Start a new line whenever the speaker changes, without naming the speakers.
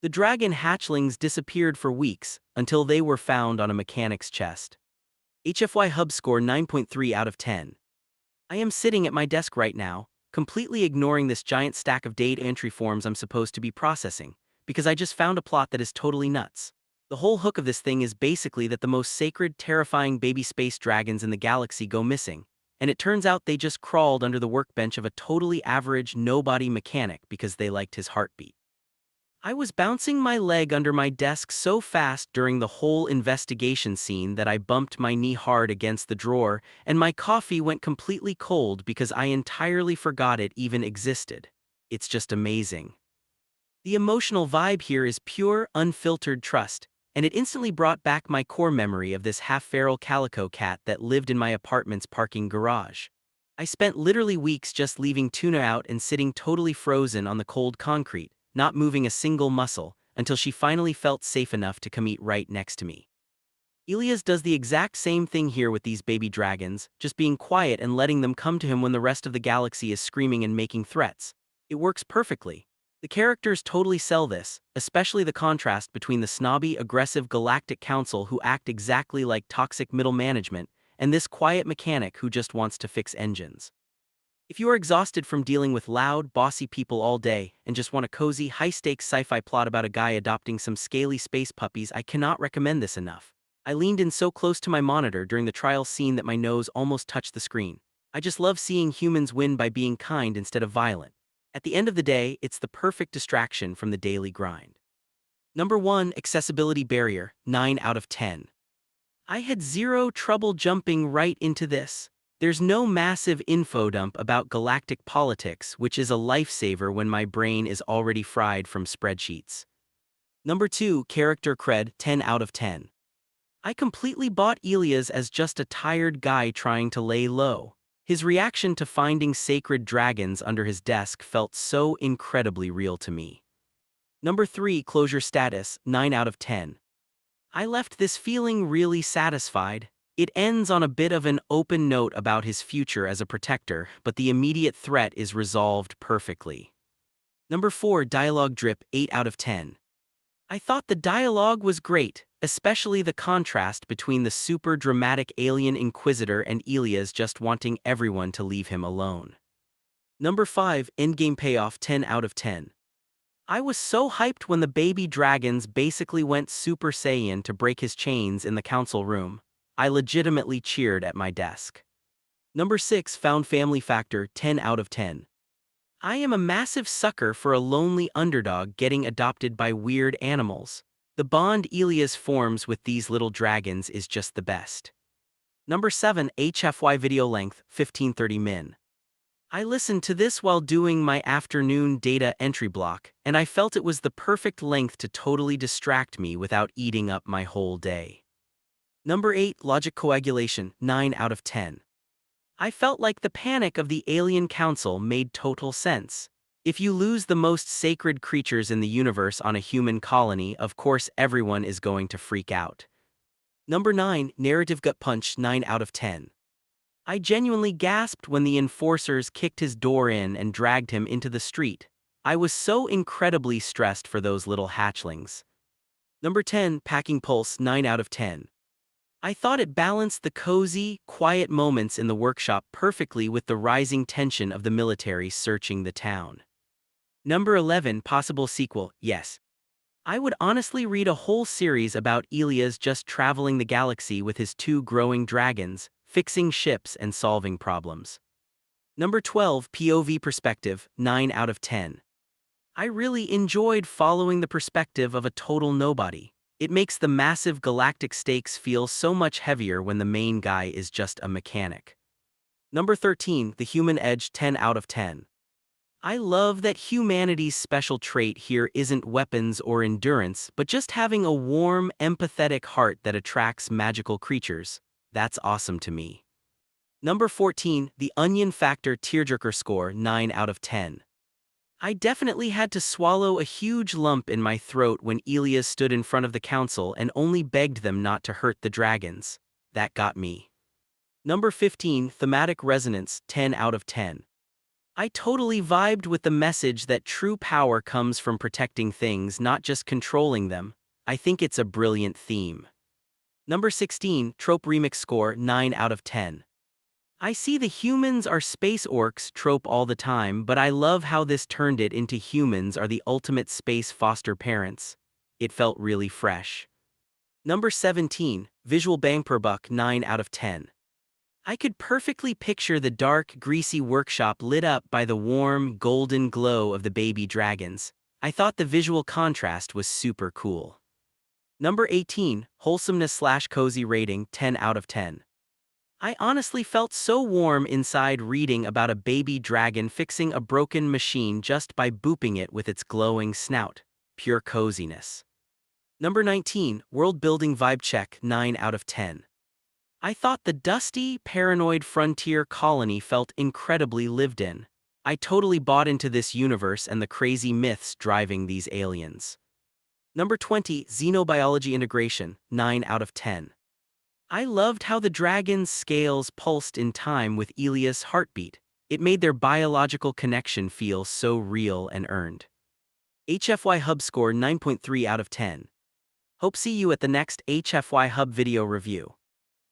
The dragon hatchlings disappeared for weeks, until they were found on a mechanic's chest. HFY Hub score 9.3 out of 10. I am sitting at my desk right now, completely ignoring this giant stack of data entry forms I'm supposed to be processing, because I just found a plot that is totally nuts. The whole hook of this thing is basically that the most sacred, terrifying baby space dragons in the galaxy go missing, and it turns out they just crawled under the workbench of a totally average, nobody mechanic because they liked his heartbeat. I was bouncing my leg under my desk so fast during the whole investigation scene that I bumped my knee hard against the drawer, and my coffee went completely cold because I entirely forgot it even existed. It's just amazing. The emotional vibe here is pure, unfiltered trust, and it instantly brought back my core memory of this half-feral calico cat that lived in my apartment's parking garage. I spent literally weeks just leaving Tuna out and sitting totally frozen on the cold concrete, not moving a single muscle, until she finally felt safe enough to come eat right next to me. Elias does the exact same thing here with these baby dragons, just being quiet and letting them come to him when the rest of the galaxy is screaming and making threats. It works perfectly. The characters totally sell this, especially the contrast between the snobby, aggressive Galactic Council who act exactly like toxic middle management, and this quiet mechanic who just wants to fix engines. If you are exhausted from dealing with loud, bossy people all day and just want a cozy, high-stakes sci-fi plot about a guy adopting some scaly space puppies, I cannot recommend this enough. I leaned in so close to my monitor during the trial scene that my nose almost touched the screen. I just love seeing humans win by being kind instead of violent. At the end of the day, it's the perfect distraction from the daily grind. Number 1, Accessibility Barrier, 9 out of 10. I had zero trouble jumping right into this. There's no massive info dump about galactic politics, which is a lifesaver when my brain is already fried from spreadsheets. Number 2, Character Cred, 10 out of 10. I completely bought Elias as just a tired guy trying to lay low. His reaction to finding sacred dragons under his desk felt so incredibly real to me. Number 3, Closure Status, 9 out of 10. I left this feeling really satisfied. It ends on a bit of an open note about his future as a protector, but the immediate threat is resolved perfectly. Number 4, Dialogue Drip, 8 out of 10. I thought the dialogue was great, especially the contrast between the super dramatic alien Inquisitor and Elias just wanting everyone to leave him alone. Number 5, Endgame Payoff, 10 out of 10. I was so hyped when the baby dragons basically went Super Saiyan to break his chains in the council room. I legitimately cheered at my desk. Number 6, Found Family Factor, 10 out of 10. I am a massive sucker for a lonely underdog getting adopted by weird animals. The bond Elias forms with these little dragons is just the best. Number 7, HFY Video Length, 1530 min. I listened to this while doing my afternoon data entry block, and I felt it was the perfect length to totally distract me without eating up my whole day. Number 8, Logic Coagulation, 9 out of 10. I felt like the panic of the alien council made total sense. If you lose the most sacred creatures in the universe on a human colony, of course everyone is going to freak out. Number 9, Narrative Gut Punch, 9 out of 10. I genuinely gasped when the enforcers kicked his door in and dragged him into the street. I was so incredibly stressed for those little hatchlings. Number 10, Packing Pulse, 9 out of 10. I thought it balanced the cozy, quiet moments in the workshop perfectly with the rising tension of the military searching the town. Number 11, Possible Sequel, yes. I would honestly read a whole series about Elias just traveling the galaxy with his 2 growing dragons, fixing ships and solving problems. Number 12, POV Perspective, 9 out of 10. I really enjoyed following the perspective of a total nobody. It makes the massive galactic stakes feel so much heavier when the main guy is just a mechanic. Number 13, The Human Edge, 10 out of 10. I love that humanity's special trait here isn't weapons or endurance, but just having a warm, empathetic heart that attracts magical creatures. That's awesome to me. Number 14, The Onion Factor Tearjerker score, 9 out of 10. I definitely had to swallow a huge lump in my throat when Elias stood in front of the council and only begged them not to hurt the dragons. That got me. Number 15, Thematic Resonance, 10 out of 10. I totally vibed with the message that true power comes from protecting things, not just controlling them. I think it's a brilliant theme. Number 16, Trope Remix score 9 out of 10. I see the humans are space orcs trope all the time, but I love how this turned it into humans are the ultimate space foster parents. It felt really fresh. Number 17, Visual Bang per Buck 9 out of 10. I could perfectly picture the dark, greasy workshop lit up by the warm, golden glow of the baby dragons. I thought the visual contrast was super cool. Number 18, Wholesomeness/Cozy rating 10 out of 10. I honestly felt so warm inside reading about a baby dragon fixing a broken machine just by booping it with its glowing snout. Pure coziness. Number 19, World Building Vibe check 9 out of 10. I thought the dusty, paranoid frontier colony felt incredibly lived in. I totally bought into this universe and the crazy myths driving these aliens. Number 20, Xenobiology integration, 9 out of 10. I loved how the dragon's scales pulsed in time with Elia's heartbeat. It made their biological connection feel so real and earned. HFY Hub score 9.3 out of 10. Hope see you at the next HFY Hub video review.